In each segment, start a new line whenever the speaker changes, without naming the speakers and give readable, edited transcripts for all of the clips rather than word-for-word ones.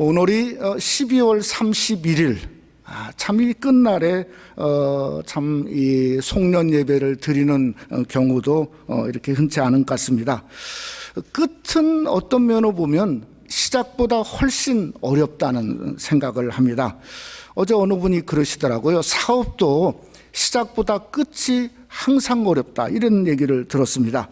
오늘이 12월 31일, 참 이 끝날에 참 이 송년 예배를 드리는 경우도 이렇게 흔치 않은 것 같습니다. 끝은 어떤 면으로 보면 시작보다 훨씬 어렵다는 생각을 합니다. 어제 어느 분이 그러시더라고요. 사업도 시작보다 끝이 항상 어렵다, 이런 얘기를 들었습니다.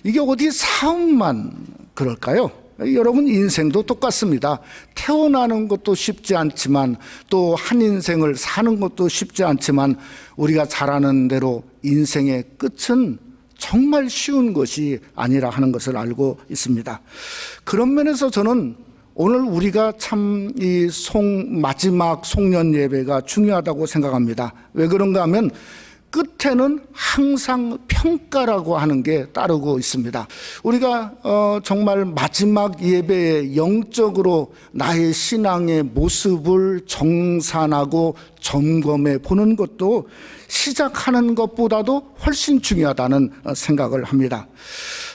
이게 어디 사업만 그럴까요? 여러분, 인생도 똑같습니다. 태어나는 것도 쉽지 않지만 또 한 인생을 사는 것도 쉽지 않지만 우리가 잘 아는 대로 인생의 끝은 정말 쉬운 것이 아니라 하는 것을 알고 있습니다. 그런 면에서 저는 오늘 우리가 참 이 마지막 송년 예배가 중요하다고 생각합니다. 왜 그런가 하면 끝에는 항상 평가라고 하는 게 따르고 있습니다. 우리가 정말 마지막 예배에 영적으로 나의 신앙의 모습을 정산하고 점검해 보는 것도 시작하는 것보다도 훨씬 중요하다는 생각을 합니다.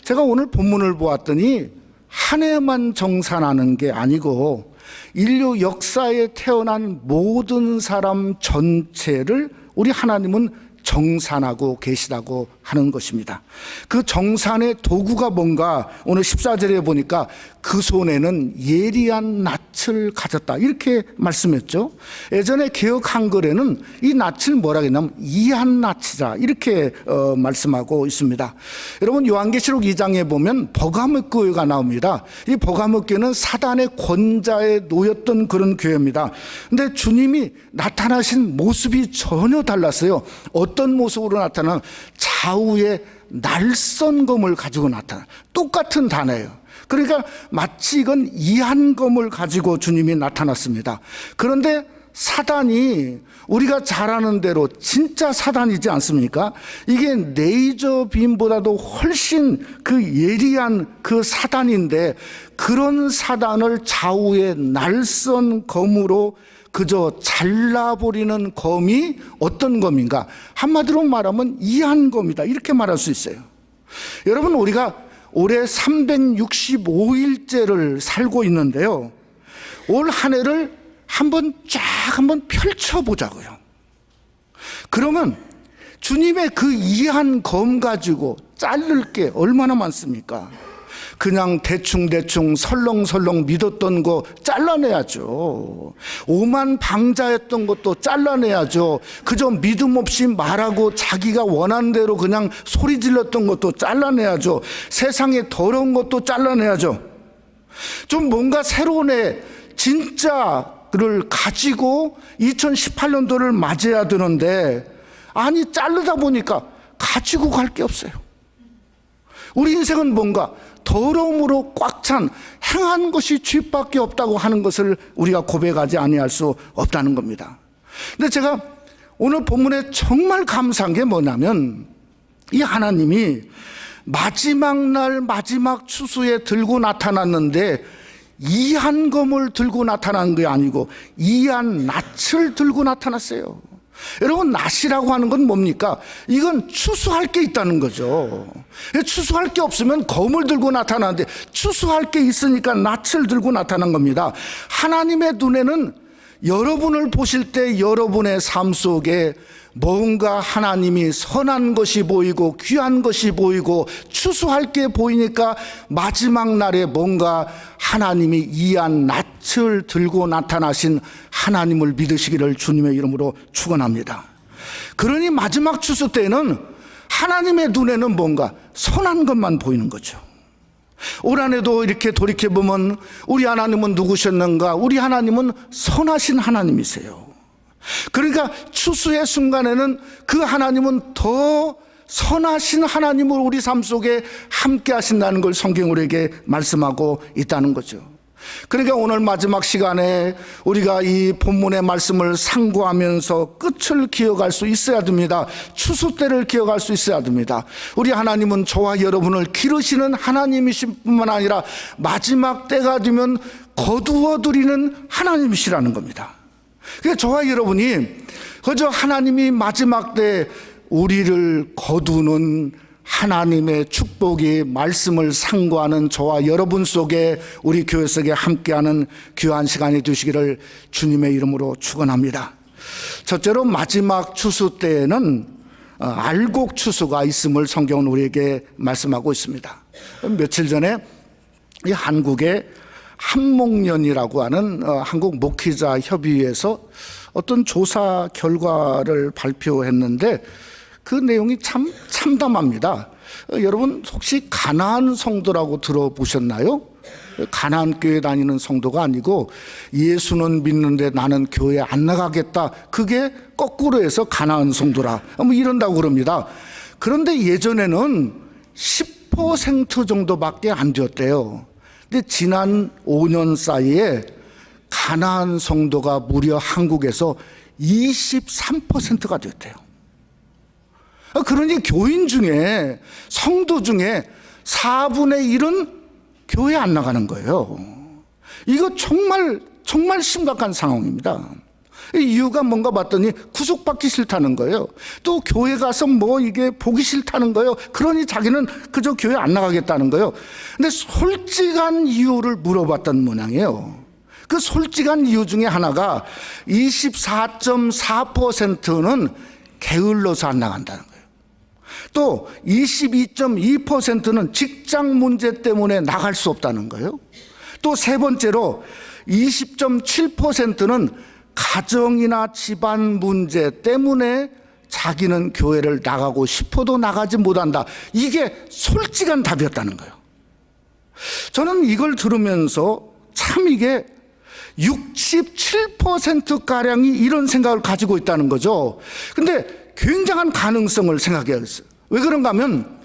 제가 오늘 본문을 보았더니 한 해만 정산하는 게 아니고 인류 역사에 태어난 모든 사람 전체를 우리 하나님은 정산하고 계시다고 하는 것입니다. 그 정산의 도구가 뭔가 오늘 14절에 보니까 그 손에는 예리한 낫을 가졌다, 이렇게 말씀했죠. 예전에 개역 한글에는 이 낫을 뭐라 했냐면 이한 낫이다, 이렇게 말씀하고 있습니다. 여러분, 요한계시록 2장에 보면 버가모 교회가 나옵니다. 이 버가모 교회는 사단의 권자에 놓였던 그런 교회입니다. 근데 주님이 나타나신 모습이 전혀 달랐어요. 어떤 모습으로 나타나면 좌우에 날선검을 가지고 나타나, 똑같은 단어예요. 그러니까 마치 이건 이한검을 가지고 주님이 나타났습니다. 그런데 사단이 우리가 잘 아는 대로 진짜 사단이지 않습니까? 이게 레이저 빔보다도 훨씬 그 예리한 그 사단인데, 그런 사단을 좌우에 날선 검으로 그저 잘라버리는 검이 어떤 검인가? 한마디로 말하면 이한검이다, 이렇게 말할 수 있어요. 여러분, 우리가 올해 365일째를 살고 있는데요, 올 한 해를 한번 펼쳐보자고요. 그러면 주님의 그 이한검 가지고 자를 게 얼마나 많습니까? 그냥 대충 설렁설렁 믿었던 거 잘라내야죠. 오만방자했던 것도 잘라내야죠. 그저 믿음 없이 말하고 자기가 원하는 대로 그냥 소리 질렀던 것도 잘라내야죠. 세상에 더러운 것도 잘라내야죠. 좀 뭔가 새로운 해 진짜를 가지고 2018년도를 맞이해야 되는데, 아니, 자르다 보니까 가지고 갈 게 없어요. 우리 인생은 뭔가 더러움으로 꽉 찬 행한 것이 죄밖에 없다고 하는 것을 우리가 고백하지 아니할 수 없다는 겁니다. 근데 제가 오늘 본문에 정말 감사한 게 뭐냐면, 이 하나님이 마지막 날 마지막 추수에 들고 나타났는데 이한검을 들고 나타난 게 아니고 이한 낫을 들고 나타났어요. 여러분, 낫이라고 하는 건 뭡니까? 이건 추수할 게 있다는 거죠. 추수할 게 없으면 검을 들고 나타나는데 추수할 게 있으니까 낫을 들고 나타난 겁니다. 하나님의 눈에는 여러분을 보실 때 여러분의 삶 속에 뭔가 하나님이 선한 것이 보이고 귀한 것이 보이고 추수할 게 보이니까 마지막 날에 뭔가 하나님이 이한 낫을 들고 나타나신 하나님을 믿으시기를 주님의 이름으로 축원합니다. 그러니 마지막 추수 때는 하나님의 눈에는 뭔가 선한 것만 보이는 거죠. 올 한 해도 이렇게 돌이켜보면 우리 하나님은 누구셨는가? 우리 하나님은 선하신 하나님이세요. 그러니까 추수의 순간에는 그 하나님은 더 선하신 하나님으로 우리 삶 속에 함께 하신다는 걸 성경 우리에게 말씀하고 있다는 거죠. 그러니까 오늘 마지막 시간에 우리가 이 본문의 말씀을 상고하면서 끝을 기억할 수 있어야 됩니다. 추수 때를 기억할 수 있어야 됩니다. 우리 하나님은 저와 여러분을 기르시는 하나님이신 뿐만 아니라 마지막 때가 되면 거두어 드리는 하나님이시라는 겁니다. 그러니까 저와 여러분이 그저 하나님이 마지막 때 우리를 거두는 하나님의 축복이 말씀을 상고하는 저와 여러분 속에 우리 교회 속에 함께하는 귀한 시간이 되시기를 주님의 이름으로 축원합니다. 첫째로 마지막 추수 때에는 알곡 추수가 있음을 성경은 우리에게 말씀하고 있습니다. 며칠 전에 이 한국의 한목련이라고 하는 한국 목회자 협의회에서 어떤 조사 결과를 발표했는데 그 내용이 참 참담합니다. 여러분 혹시 가나안 성도라고 들어보셨나요? 가나안 교회 다니는 성도가 아니고 예수는 믿는데 나는 교회 안 나가겠다, 그게 거꾸로 해서 가나안 성도라 뭐 이런다고 그럽니다. 그런데 예전에는 10% 정도밖에 안 되었대요. 근데 지난 5년 사이에 가나안 성도가 무려 한국에서 23%가 됐대요. 그러니 교인 중에, 성도 중에 4분의 1은 교회 안 나가는 거예요. 이거 정말 심각한 상황입니다. 이유가 뭔가 봤더니 구속받기 싫다는 거예요. 또 교회 가서 뭐 이게 보기 싫다는 거예요. 그러니 자기는 그저 교회 안 나가겠다는 거예요. 근데 솔직한 이유를 물어봤던 모양이에요. 그 솔직한 이유 중에 하나가 24.4%는 게을러서 안 나간다는 거예요. 또 22.2%는 직장 문제 때문에 나갈 수 없다는 거예요. 또 세 번째로 20.7%는 가정이나 집안 문제 때문에 자기는 교회를 나가고 싶어도 나가지 못한다. 이게 솔직한 답이었다는 거예요. 저는 이걸 들으면서 참 이게 67%가량이 이런 생각을 가지고 있다는 거죠. 근데 굉장한 가능성을 생각해야겠어요. 왜 그런가 하면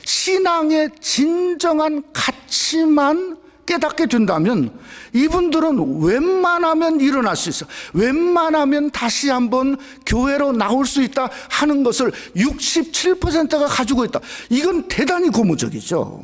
신앙의 진정한 가치만 깨닫게 된다면 이분들은 웬만하면 일어날 수 있어, 웬만하면 다시 한번 교회로 나올 수 있다 하는 것을 67%가 가지고 있다. 이건 대단히 고무적이죠.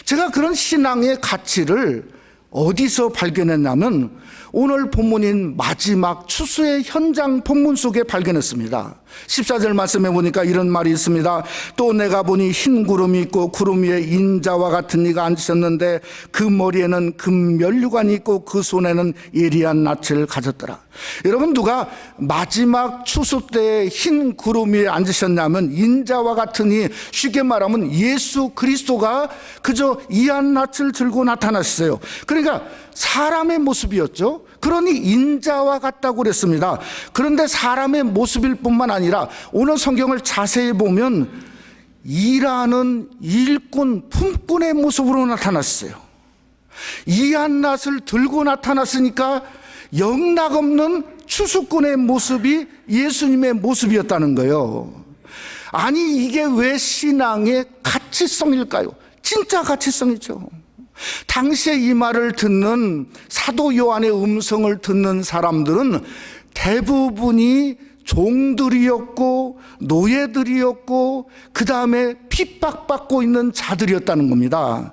제가 그런 신앙의 가치를 어디서 발견했냐면 오늘 본문인 마지막 추수의 현장 본문 속에 발견했습니다. 14절 말씀해 보니까 이런 말이 있습니다. 또 내가 보니 흰 구름이 있고 구름 위에 인자와 같은 이가 앉으셨는데 그 머리에는 금면류관이 있고 그 손에는 예리한 낯을 가졌더라. 여러분, 누가 마지막 추수 때 흰 구름 위에 앉으셨냐면 인자와 같은 이, 쉽게 말하면 예수 그리스도가 그저 이한 낯을 들고 나타났어요. 그러니까 사람의 모습이었죠. 그러니 인자와 같다고 그랬습니다. 그런데 사람의 모습일 뿐만 아니라 오늘 성경을 자세히 보면 일하는 일꾼, 품꾼의 모습으로 나타났어요. 이한 낫을 들고 나타났으니까 영락없는 추수꾼의 모습이 예수님의 모습이었다는 거예요. 아니, 이게 왜 신앙의 가치성일까요? 진짜 가치성이죠. 당시에 이 말을 듣는 사도 요한의 음성을 듣는 사람들은 대부분이 종들이었고 노예들이었고 그 다음에 핍박받고 있는 자들이었다는 겁니다.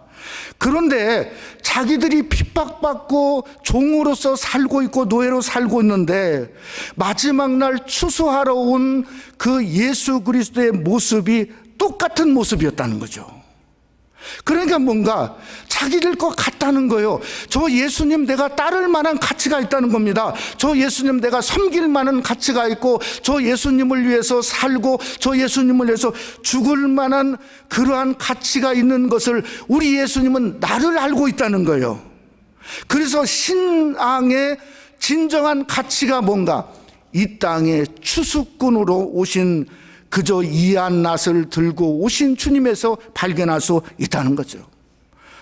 그런데 자기들이 핍박받고 종으로서 살고 있고 노예로 살고 있는데 마지막 날 추수하러 온 그 예수 그리스도의 모습이 똑같은 모습이었다는 거죠. 그러니까 뭔가 자기들 것 같다는 거예요. 저 예수님 내가 따를 만한 가치가 있다는 겁니다. 저 예수님 내가 섬길 만한 가치가 있고 저 예수님을 위해서 살고 저 예수님을 위해서 죽을 만한 그러한 가치가 있는 것을 우리 예수님은 나를 알고 있다는 거예요. 그래서 신앙의 진정한 가치가 뭔가 이 땅에 추수꾼으로 오신 그저 이한 낫을 들고 오신 주님에서 발견할 수 있다는 거죠.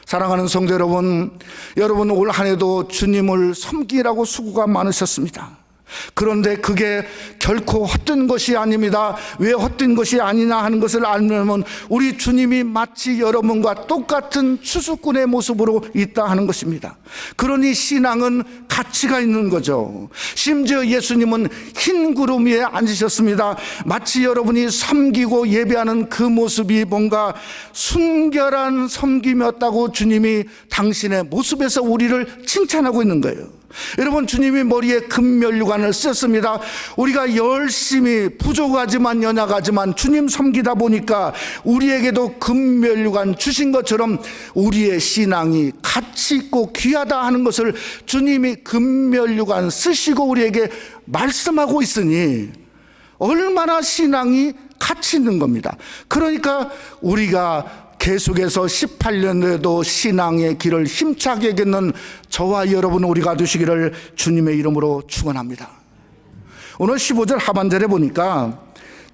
사랑하는 성도 여러분, 여러분 올 한 해도 주님을 섬기라고 수고가 많으셨습니다. 그런데 그게 결코 헛된 것이 아닙니다. 왜 헛된 것이 아니냐 하는 것을 알면 우리 주님이 마치 여러분과 똑같은 추수꾼의 모습으로 있다 하는 것입니다. 그러니 신앙은 가치가 있는 거죠. 심지어 예수님은 흰 구름 위에 앉으셨습니다. 마치 여러분이 섬기고 예배하는 그 모습이 뭔가 순결한 섬김이었다고 주님이 당신의 모습에서 우리를 칭찬하고 있는 거예요. 여러분, 주님이 머리에 금면류관을 썼습니다. 우리가 열심히 부족하지만 연약하지만 주님 섬기다 보니까 우리에게도 금면류관 주신 것처럼 우리의 신앙이 가치 있고 귀하다 하는 것을 주님이 금면류관 쓰시고 우리에게 말씀하고 있으니 얼마나 신앙이 가치 있는 겁니다. 그러니까 우리가 계속해서 18년에도 신앙의 길을 힘차게 걷는 저와 여러분 우리가 되시기를 주님의 이름으로 축원합니다. 오늘 15절 하반절에 보니까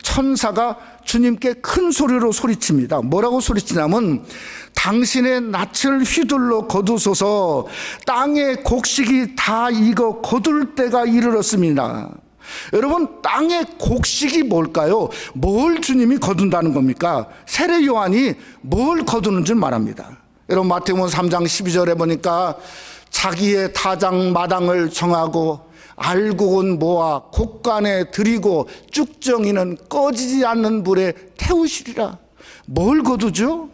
천사가 주님께 큰 소리로 소리칩니다. 뭐라고 소리치냐면 당신의 낯을 휘둘러 거두소서, 땅의 곡식이 다 익어 거둘 때가 이르렀습니다. 여러분, 땅의 곡식이 뭘까요? 뭘 주님이 거둔다는 겁니까? 세례 요한이 뭘 거두는 줄 말합니다. 여러분, 마태복음 3장 12절에 보니까 자기의 타장 마당을 정하고 알곡은 모아 곡간에 들이고 쭉정이는 꺼지지 않는 불에 태우시리라. 뭘 거두죠?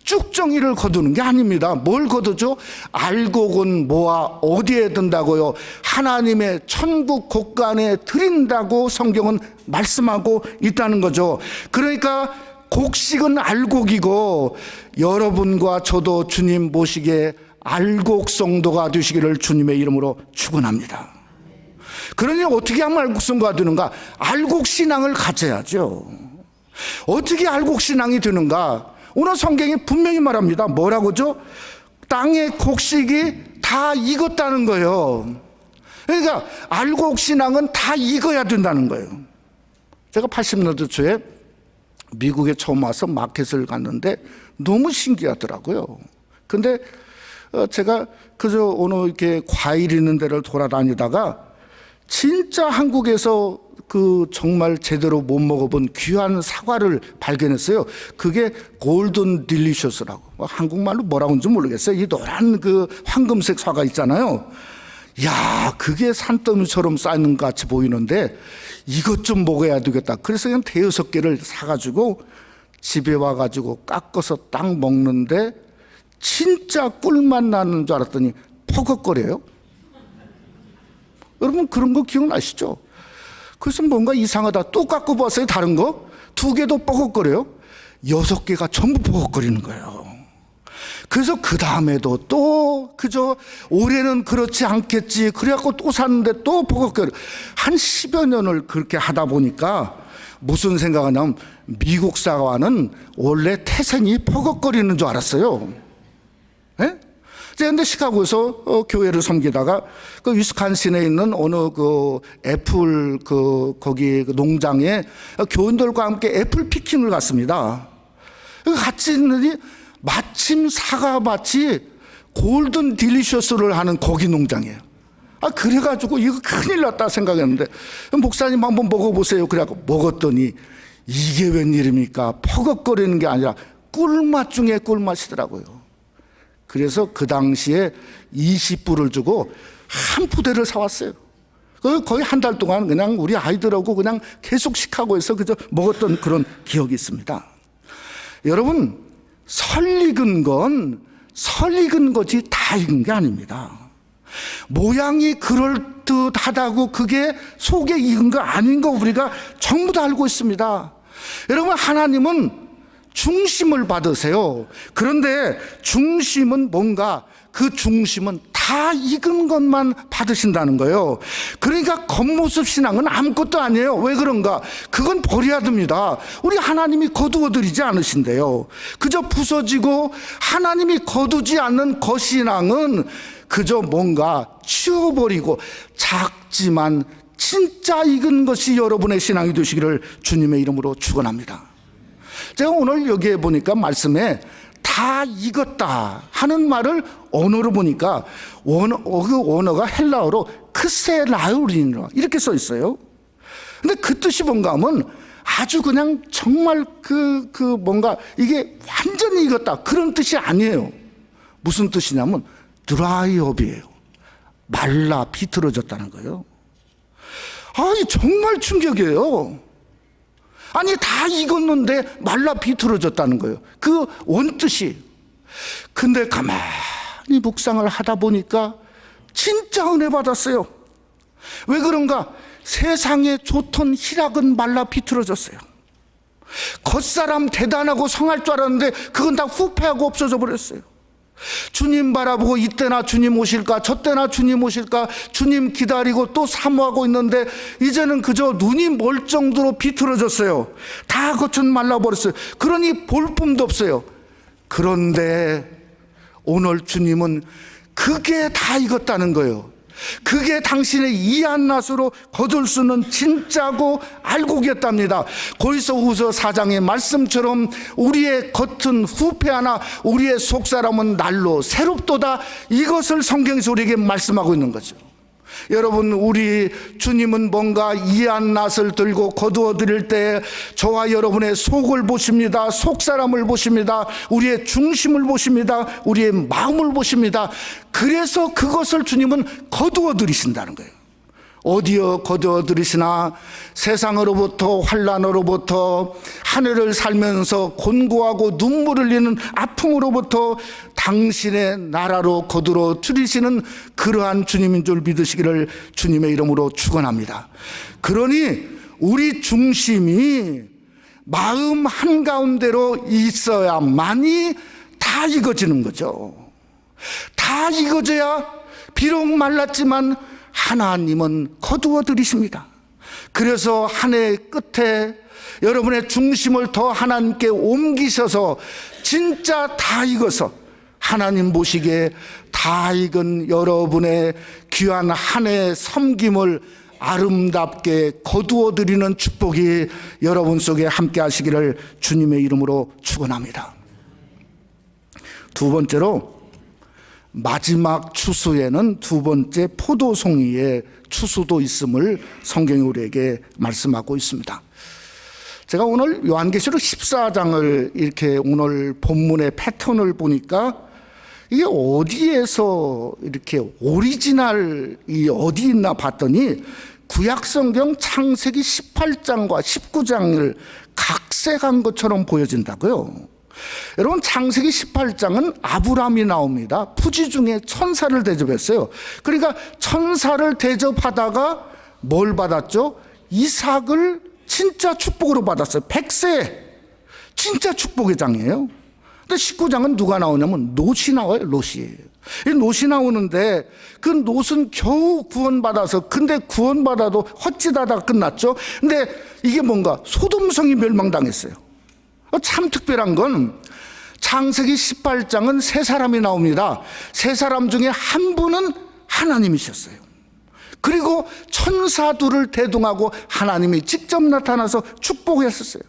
쭉정이를 거두는 게 아닙니다. 뭘 거두죠? 알곡은 모아 어디에 든다고요? 하나님의 천국 곳간에 드린다고 성경은 말씀하고 있다는 거죠. 그러니까 곡식은 알곡이고 여러분과 저도 주님 모시기에 알곡 성도가 되시기를 주님의 이름으로 축원합니다. 그러니 어떻게 하면 알곡 성도가 되는가? 알곡 신앙을 가져야죠. 어떻게 알곡 신앙이 되는가? 오늘 성경이 분명히 말합니다. 뭐라고죠? 땅의 곡식이 다 익었다는 거예요. 그러니까 알곡 신앙은 다 익어야 된다는 거예요. 제가 80년대 초에 미국에 처음 와서 마켓을 갔는데 너무 신기하더라고요. 근데 제가 그저 어느 이렇게 과일 있는 데를 돌아다니다가 진짜 한국에서 그 정말 제대로 못 먹어본 귀한 사과를 발견했어요. 그게 골든 딜리셔스라고, 한국말로 뭐라고 하는지 모르겠어요. 이 노란 그 황금색 사과 있잖아요. 야, 그게 산더미처럼 쌓이는 것 같이 보이는데 이것 좀 먹어야 되겠다. 그래서 그냥 5-6개를 사가지고 집에 와가지고 깎아서 딱 먹는데 진짜 꿀맛 나는 줄 알았더니 퍼걱거려요. 여러분, 그런 거 기억나시죠? 그래서 뭔가 이상하다. 또 깎고 봤어요. 다른 거 2개도 뻐걱거려요. 6개가 전부 뻐걱거리는 거예요. 그래서 그 다음에도 또 그저 올해는 그렇지 않겠지 그래갖고 또 샀는데 또 뻐걱거려. 한 10여 년을 그렇게 하다 보니까 무슨 생각하냐면 미국 사과는 원래 태생이 뻐걱거리는 줄 알았어요. 네? 그런데 시카고에서 교회를 섬기다가 그 위스콘신에 있는 어느 그 애플 거기 그 농장에 교인들과 함께 애플 피킹을 갔습니다. 같이 있는데 마침 사과밭이 골든 딜리셔스를 하는 고기 농장이에요. 그래가지고 이거 큰일 났다 생각했는데 목사님 한번 먹어보세요. 그래갖고 먹었더니 이게 웬일입니까? 퍼걱거리는 게 아니라 꿀맛 중에 꿀맛이더라고요. 그래서 그 당시에 20불을 주고 한 푸대를 사왔어요. 거의 한 달 동안 그냥 우리 아이들하고 그냥 계속 시카고에서 그저 먹었던 그런 기억이 있습니다. 여러분, 설익은 것이 다 익은 게 아닙니다. 모양이 그럴듯하다고 그게 속에 익은 거 아닌 거 우리가 전부 다 알고 있습니다. 여러분, 하나님은 중심을 받으세요. 그런데 중심은 뭔가 그 중심은 다 익은 것만 받으신다는 거예요. 그러니까 겉모습 신앙은 아무것도 아니에요. 왜 그런가? 그건 버려야 됩니다. 우리 하나님이 거두어드리지 않으신대요. 그저 부서지고 하나님이 거두지 않는 겉신앙은 그저 뭔가 치워버리고 작지만 진짜 익은 것이 여러분의 신앙이 되시기를 주님의 이름으로 축원합니다. 제가 오늘 여기에 보니까 말씀에 다 익었다 하는 말을 언어로 보니까 그 언어가 헬라어로 크세라우리노 이렇게 써 있어요. 근데 그 뜻이 뭔가 하면 아주 그냥 정말 뭔가 이게 완전히 익었다 그런 뜻이 아니에요. 무슨 뜻이냐면 드라이업이에요. 말라 비틀어졌다는 거예요. 아니 정말 충격이에요. 아니 다 익었는데 말라 비틀어졌다는 거예요. 그 원뜻이. 근데 가만히 묵상을 하다 보니까 진짜 은혜 받았어요. 왜 그런가? 세상에 좋던 희락은 말라 비틀어졌어요. 겉사람 대단하고 성할 줄 알았는데 그건 다 후패하고 없어져 버렸어요. 주님 바라보고 이때나 주님 오실까, 저때나 주님 오실까, 주님 기다리고 또 사모하고 있는데 이제는 그저 눈이 멀 정도로 비틀어졌어요. 다 겉은 말라버렸어요. 그러니 볼품도 없어요. 그런데 오늘 주님은 그게 다 익었다는 거예요. 그게 당신의 이한 낫으로 거둘 수는 진짜고 알고 계셨답니다. 고린도후서 4장의 말씀처럼 우리의 겉은 후패하나 우리의 속사람은 날로 새롭도다, 이것을 성경에서 우리에게 말씀하고 있는 거죠. 여러분, 우리 주님은 뭔가 이한 낫을 들고 거두어 드릴 때 저와 여러분의 속을 보십니다. 속사람을 보십니다. 우리의 중심을 보십니다. 우리의 마음을 보십니다. 그래서 그것을 주님은 거두어 드리신다는 거예요. 어디여 거두어 들이시나? 세상으로부터, 환난으로부터, 한 해를 살면서 곤고하고 눈물 흘리는 아픔으로부터 당신의 나라로 거두어 들이시는 그러한 주님인 줄 믿으시기를 주님의 이름으로 축원합니다. 그러니 우리 중심이 마음 한가운데로 있어야만이 다 익어지는 거죠. 다 익어져야 비록 말랐지만 하나님은 거두어 들이십니다. 그래서 한 해 끝에 여러분의 중심을 더 하나님께 옮기셔서 진짜 다 익어서 하나님 보시기에 다 익은 여러분의 귀한 한 해 섬김을 아름답게 거두어 드리는 축복이 여러분 속에 함께 하시기를 주님의 이름으로 축원합니다. 두 번째로, 마지막 추수에는 두 번째 포도송이의 추수도 있음을 성경이 우리에게 말씀하고 있습니다. 제가 오늘 요한계시록 14장을 이렇게 오늘 본문의 패턴을 보니까 이게 어디에서 이렇게 오리지널이 어디 있나 봤더니 구약성경 창세기 18장과 19장을 각색한 것처럼 보여진다고요. 여러분, 창세기 18장은 아브라함이 나옵니다. 부지 중에 천사를 대접했어요. 그러니까 천사를 대접하다가 뭘 받았죠? 이삭을 진짜 축복으로 받았어요. 100세 진짜 축복의 장이에요. 근데 19장은 누가 나오냐면 롯이 나와요. 롯이. 이 롯이 나오는데 그 롯은 겨우 구원받아서, 근데 구원받아도 헛짓하다가 끝났죠. 근데 이게 뭔가 소돔성이 멸망당했어요. 참 특별한 건 창세기 18장은 세 사람이 나옵니다. 세 사람 중에 한 분은 하나님이셨어요. 그리고 천사 둘을 대동하고 하나님이 직접 나타나서 축복했었어요.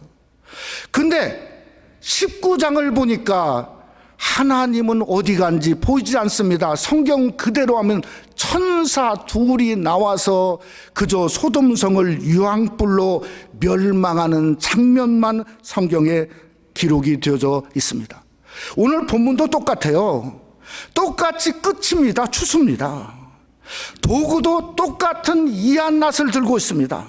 근데 19장을 보니까 하나님은 어디 간지 보이지 않습니다. 성경 그대로 하면 천사 둘이 나와서 그저 소돔성을 유황불로 멸망하는 장면만 성경에 기록이 되어져 있습니다. 오늘 본문도 똑같아요. 똑같이 끝입니다. 추수입니다. 도구도 똑같은 이한낫을 들고 있습니다.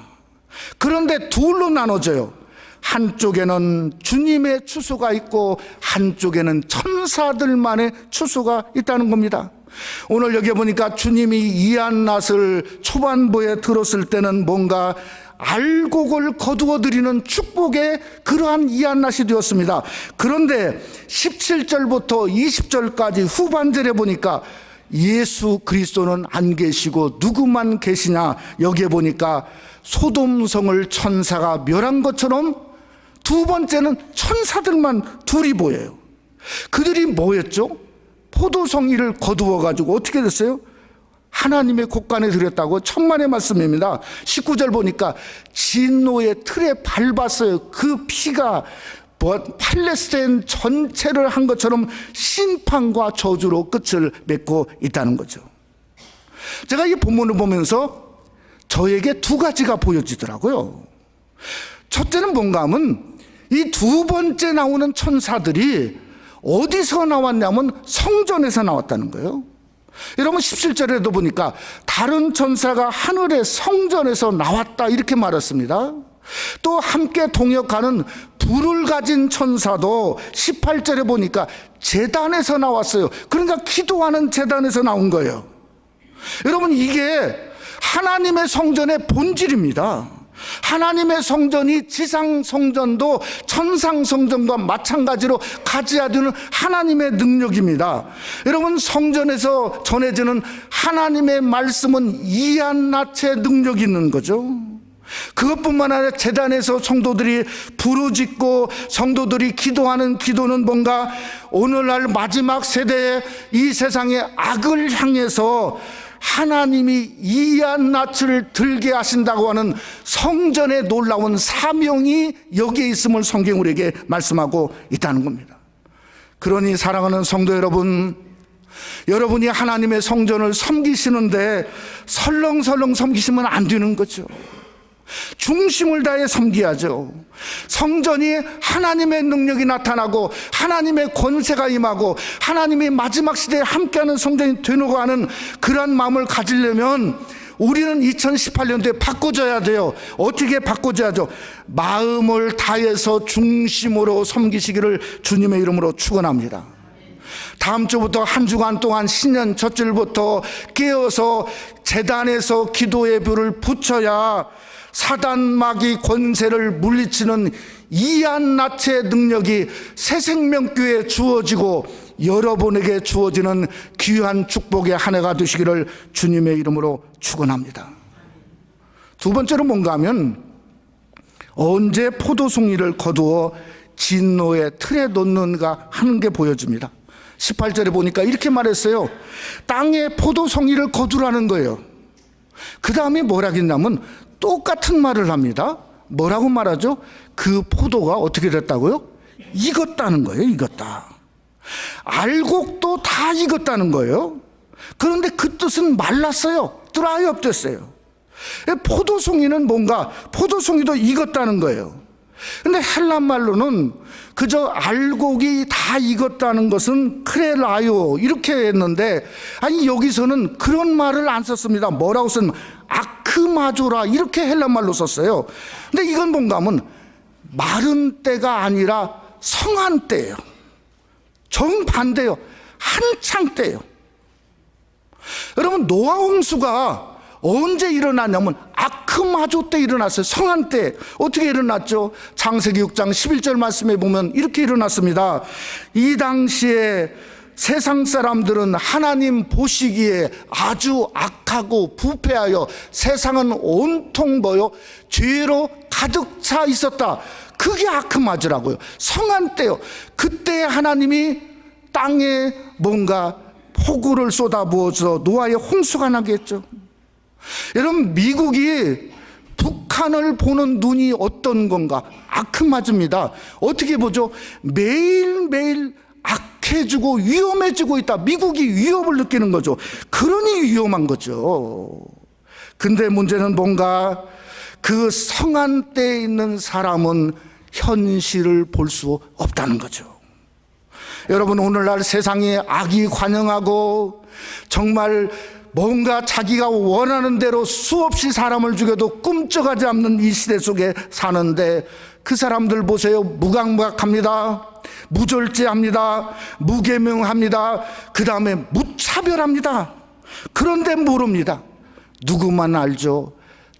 그런데 둘로 나눠져요. 한쪽에는 주님의 추수가 있고 한쪽에는 천사들만의 추수가 있다는 겁니다. 오늘 여기 보니까 주님이 이한낫을 초반부에 들었을 때는 뭔가 알곡을 거두어 드리는 축복의 그러한 이한낫이 되었습니다. 그런데 17절부터 20절까지 후반절에 보니까 예수 그리스도는 안 계시고 누구만 계시냐, 여기에 보니까 소돔성을 천사가 멸한 것처럼 두 번째는 천사들만 둘이 보여요. 그들이 뭐였죠? 포도송이를 거두어 가지고 어떻게 됐어요? 하나님의 곳간에 들였다고. 천만의 말씀입니다. 19절 보니까 진노의 틀에 밟았어요. 그 피가 팔레스타인 전체를 한 것처럼 심판과 저주로 끝을 맺고 있다는 거죠. 제가 이 본문을 보면서 저에게 두 가지가 보여지더라고요. 첫째는 뭔가 하면 이 두 번째 나오는 천사들이 어디서 나왔냐면 성전에서 나왔다는 거예요. 여러분, 17절에도 보니까 다른 천사가 하늘의 성전에서 나왔다 이렇게 말했습니다. 또 함께 동역하는 불을 가진 천사도 18절에 보니까 제단에서 나왔어요. 그러니까 기도하는 제단에서 나온 거예요. 여러분, 이게 하나님의 성전의 본질입니다. 하나님의 성전이 지상 성전도 천상 성전과 마찬가지로 가져야 되는 하나님의 능력입니다. 여러분, 성전에서 전해지는 하나님의 말씀은 이안나체 능력이 있는 거죠. 그것뿐만 아니라 제단에서 성도들이 부르짖고 성도들이 기도하는 기도는 뭔가 오늘날 마지막 세대의 이 세상의 악을 향해서 하나님이 이안나츠를 들게 하신다고 하는 성전의 놀라운 사명이 여기에 있음을 성경 우리에게 말씀하고 있다는 겁니다. 그러니 사랑하는 성도 여러분, 여러분이 하나님의 성전을 섬기시는데 설렁설렁 섬기시면 안 되는 거죠. 중심을 다해 섬겨야죠. 성전이 하나님의 능력이 나타나고 하나님의 권세가 임하고 하나님이 마지막 시대에 함께하는 성전이 되려고 하는 그런 마음을 가지려면 우리는 2018년도에 바꿔줘야 돼요. 어떻게 바꿔줘야죠? 마음을 다해서 중심으로 섬기시기를 주님의 이름으로 축원합니다. 다음 주부터 한 주간 동안 신년 첫 주일부터 깨어서 제단에서 기도의 불을 붙여야 사단 마귀 권세를 물리치는 이안나체 능력이 새생명교회에 주어지고 여러분에게 주어지는 귀한 축복의 한 해가 되시기를 주님의 이름으로 축원합니다. 두 번째로 뭔가 하면 언제 포도송이를 거두어 진노의 틀에 놓는가 하는 게 보여집니다. 18절에 보니까 이렇게 말했어요. 땅에 포도송이를 거두라는 거예요. 그 다음에 뭐라 했냐면 똑같은 말을 합니다. 뭐라고 말하죠? 그 포도가 어떻게 됐다고요? 익었다는 거예요. 익었다. 알곡도 다 익었다는 거예요. 그런데 그 뜻은 말랐어요. 드라이업 됐어요. 포도송이는 뭔가 포도송이도 익었다는 거예요. 근데 헬란 말로는 그저 알곡이 다 익었다는 것은 크레라요 이렇게 했는데, 아니 여기서는 그런 말을 안 썼습니다. 뭐라고 쓴? 아크마조라 이렇게 헬란 말로 썼어요. 근데 이건 뭔가 하면 마른 때가 아니라 성한 때예요. 정반대예요. 한창 때예요. 여러분, 노아 홍수가 언제 일어났냐면 아크마조 때 일어났어요. 성한 때. 어떻게 일어났죠? 창세기 6장 11절 말씀에 보면 이렇게 일어났습니다. 이 당시에 세상 사람들은 하나님 보시기에 아주 악하고 부패하여 세상은 온통 뭐요? 죄로 가득 차 있었다. 그게 아크마조라고요. 성한 때요. 그때 하나님이 땅에 뭔가 폭우를 쏟아부어서 노아의 홍수가 나게 했죠. 여러분, 미국이 북한을 보는 눈이 어떤 건가? 아크마주입니다. 어떻게 보죠? 매일매일 악해지고 위험해지고 있다. 미국이 위협을 느끼는 거죠. 그러니 위험한 거죠. 근데 문제는 뭔가 그 성한 때에 있는 사람은 현실을 볼 수 없다는 거죠. 여러분, 오늘날 세상에 악이 관영하고 정말 뭔가 자기가 원하는 대로 수없이 사람을 죽여도 꿈쩍하지 않는 이 시대 속에 사는데 그 사람들 보세요. 무감각합니다. 무절제합니다. 무계명합니다. 그 다음에 무차별합니다. 그런데 모릅니다. 누구만 알죠?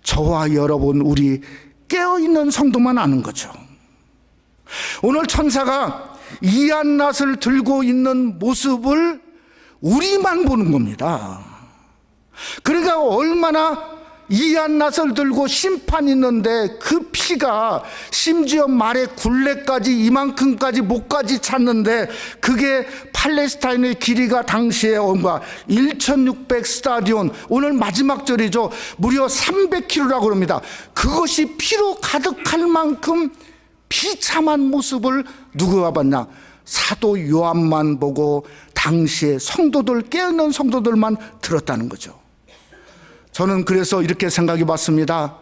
저와 여러분, 우리 깨어있는 성도만 아는 거죠. 오늘 천사가 이안낫을 들고 있는 모습을 우리만 보는 겁니다. 그러니까 얼마나 이안낫을 들고 심판이 있는데 그 피가 심지어 말의 굴레까지 이만큼까지 목까지 찼는데 그게 팔레스타인의 길이가 당시에 온과 1600 스타디온, 오늘 마지막 절이죠. 무려 300km라고 그럽니다. 그것이 피로 가득할 만큼 비참한 모습을 누구가 봤냐? 사도 요한만 보고 당시에 성도들, 깨어있는 성도들만 들었다는 거죠. 저는 그래서 이렇게 생각해 봤습니다.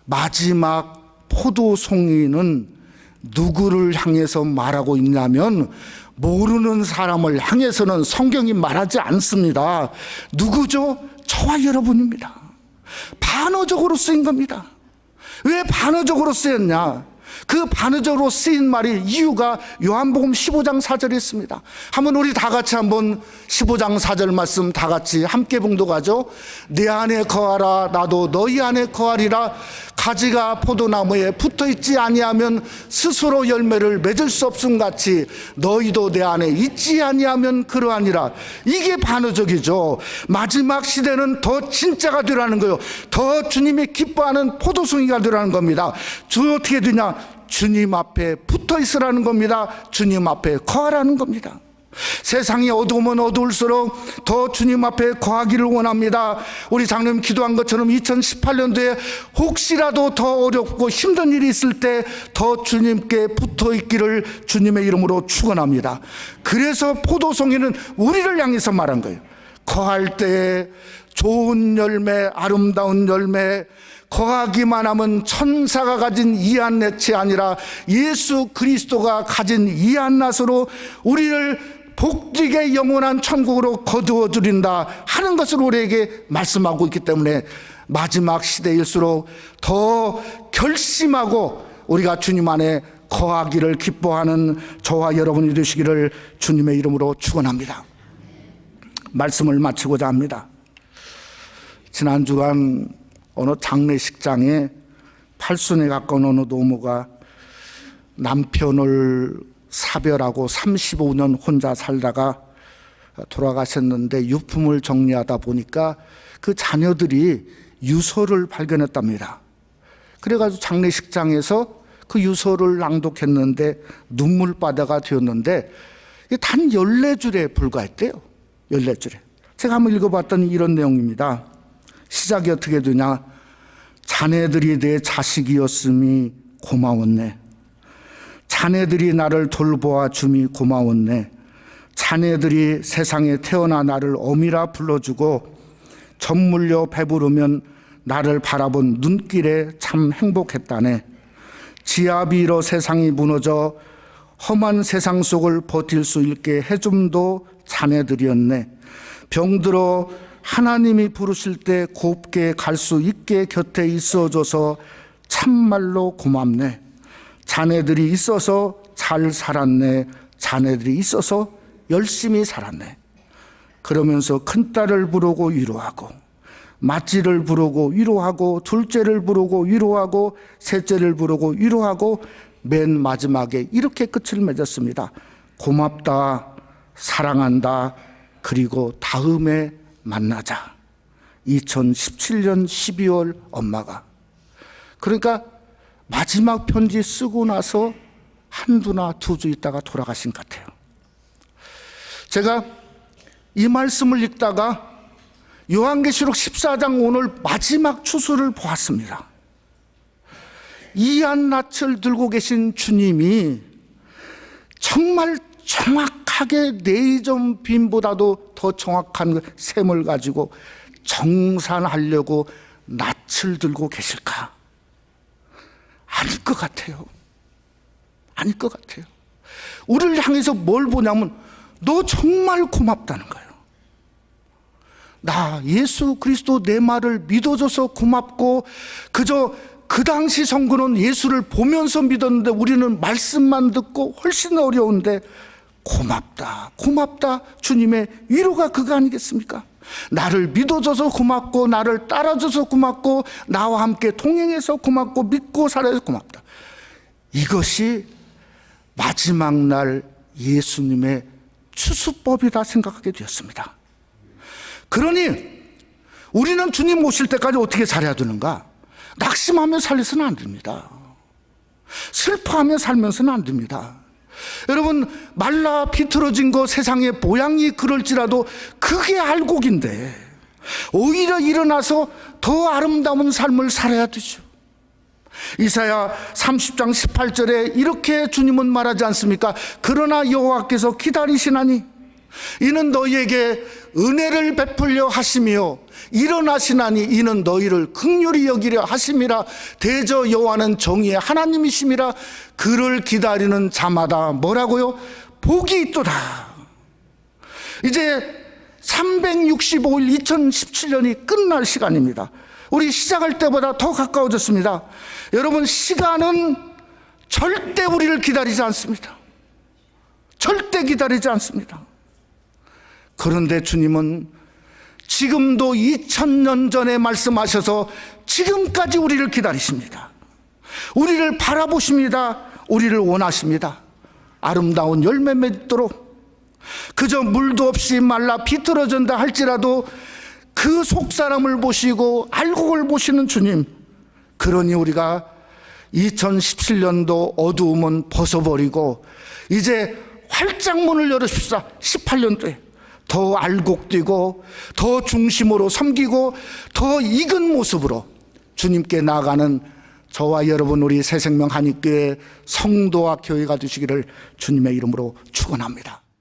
마지막 포도송이는 누구를 향해서 말하고 있냐면 모르는 사람을 향해서는 성경이 말하지 않습니다. 누구죠? 저와 여러분입니다. 반어적으로 쓰인 겁니다. 왜 반어적으로 쓰였냐? 그 반어적으로 쓰인 말이 이유가 요한복음 15장 4절에 있습니다. 한번 우리 다 같이 한번 15장 4절 말씀 다 같이 함께 봉독하죠. 내 안에 거하라 나도 너희 안에 거하리라. 가지가 포도나무에 붙어있지 아니하면 스스로 열매를 맺을 수 없음 같이 너희도 내 안에 있지 아니하면 그러하니라. 이게 반어적이죠. 마지막 시대는 더 진짜가 되라는 거예요. 더 주님이 기뻐하는 포도송이가 되라는 겁니다. 어떻게 되냐? 주님 앞에 붙어 있으라는 겁니다. 주님 앞에 거하라는 겁니다. 세상이 어두우면 어두울수록 더 주님 앞에 거하기를 원합니다. 우리 장로님 기도한 것처럼 2018년도에 혹시라도 더 어렵고 힘든 일이 있을 때 더 주님께 붙어 있기를 주님의 이름으로 축원합니다. 그래서 포도송이는 우리를 향해서 말한 거예요. 거할 때 좋은 열매, 아름다운 열매, 거하기만 하면 천사가 가진 이한낯이 아니라 예수 그리스도가 가진 이한낯으로 우리를 복되게 영원한 천국으로 거두어 주린다 하는 것을 우리에게 말씀하고 있기 때문에 마지막 시대일수록 더 결심하고 우리가 주님 안에 거하기를 기뻐하는 저와 여러분이 되시기를 주님의 이름으로 축원합니다. 말씀을 마치고자 합니다. 지난 주간 어느 장례식장에 80에 가까운 어느 노모가 남편을 사별하고 35년 혼자 살다가 돌아가셨는데 유품을 정리하다 보니까 그 자녀들이 유서를 발견했답니다. 그래가지고 장례식장에서 그 유서를 낭독했는데 눈물바다가 되었는데 단 14줄에 불과했대요. 14줄에. 제가 한번 읽어봤더니 이런 내용입니다. 시작이 어떻게 되냐? 자네들이 내 자식이었음이 고마웠네. 자네들이 나를 돌보아 줌이 고마웠네. 자네들이 세상에 태어나 나를 어미라 불러주고 젖물려 배부르면 나를 바라본 눈길에 참 행복했다네. 지압이 일어 세상이 무너져 험한 세상 속을 버틸 수 있게 해줌도 자네들이었네. 병들어 하나님이 부르실 때 곱게 갈 수 있게 곁에 있어줘서 참말로 고맙네. 자네들이 있어서 잘 살았네. 자네들이 있어서 열심히 살았네. 그러면서 큰딸을 부르고 위로하고 맏지를 부르고 위로하고 둘째를 부르고 위로하고 셋째를 부르고 위로하고 맨 마지막에 이렇게 끝을 맺었습니다. 고맙다, 사랑한다, 그리고 다음에 만나자. 2017년 12월 엄마가. 그러니까 마지막 편지 쓰고 나서 한두나 두 주 있다가 돌아가신 것 같아요. 제가 이 말씀을 읽다가 요한계시록 14장 오늘 마지막 추수를 보았습니다. 이한낯을 들고 계신 주님이 정말 정확하게 네이점 빔보다도 더 정확한 셈을 가지고 정산하려고 낯을 들고 계실까? 아닐 것 같아요. 아닐 것 같아요. 우리를 향해서 뭘 보냐면 너 정말 고맙다는 거예요. 나 예수 그리스도 내 말을 믿어줘서 고맙고 그저 그 당시 성도는 예수를 보면서 믿었는데 우리는 말씀만 듣고 훨씬 어려운데 고맙다, 고맙다. 주님의 위로가 그거 아니겠습니까? 나를 믿어줘서 고맙고 나를 따라줘서 고맙고 나와 함께 동행해서 고맙고 믿고 살아서 고맙다. 이것이 마지막 날 예수님의 추수법이다 생각하게 되었습니다. 그러니 우리는 주님 오실 때까지 어떻게 살아야 되는가? 낙심하며 살려서는 안 됩니다. 슬퍼하며 살면서는 안 됩니다. 여러분, 말라 비틀어진 거 세상의 모양이 그럴지라도 그게 알곡인데 오히려 일어나서 더 아름다운 삶을 살아야 되죠. 이사야 30장 18절에 이렇게 주님은 말하지 않습니까? 그러나 여호와께서 기다리시나니 이는 너희에게 은혜를 베풀려 하시며 일어나시나니 이는 너희를 긍휼히 여기려 하심이라. 대저 여호와는 정의의 하나님이심이라. 그를 기다리는 자마다 뭐라고요? 복이 있도다. 이제 365일 2017년이 끝날 시간입니다. 우리 시작할 때보다 더 가까워졌습니다. 여러분, 시간은 절대 우리를 기다리지 않습니다. 절대 기다리지 않습니다. 그런데 주님은 지금도 2000년 전에 말씀하셔서 지금까지 우리를 기다리십니다. 우리를 바라보십니다. 우리를 원하십니다. 아름다운 열매 맺도록, 그저 물도 없이 말라 비틀어진다 할지라도 그 속사람을 보시고 알곡을 보시는 주님, 그러니 우리가 2017년도 어두움은 벗어버리고 이제 활짝 문을 열으십시다. 18년도에 더 알곡되고 더 중심으로 섬기고 더 익은 모습으로 주님께 나아가는 저와 여러분 우리 새생명 한익교회 성도와 교회가 되시기를 주님의 이름으로 축원합니다.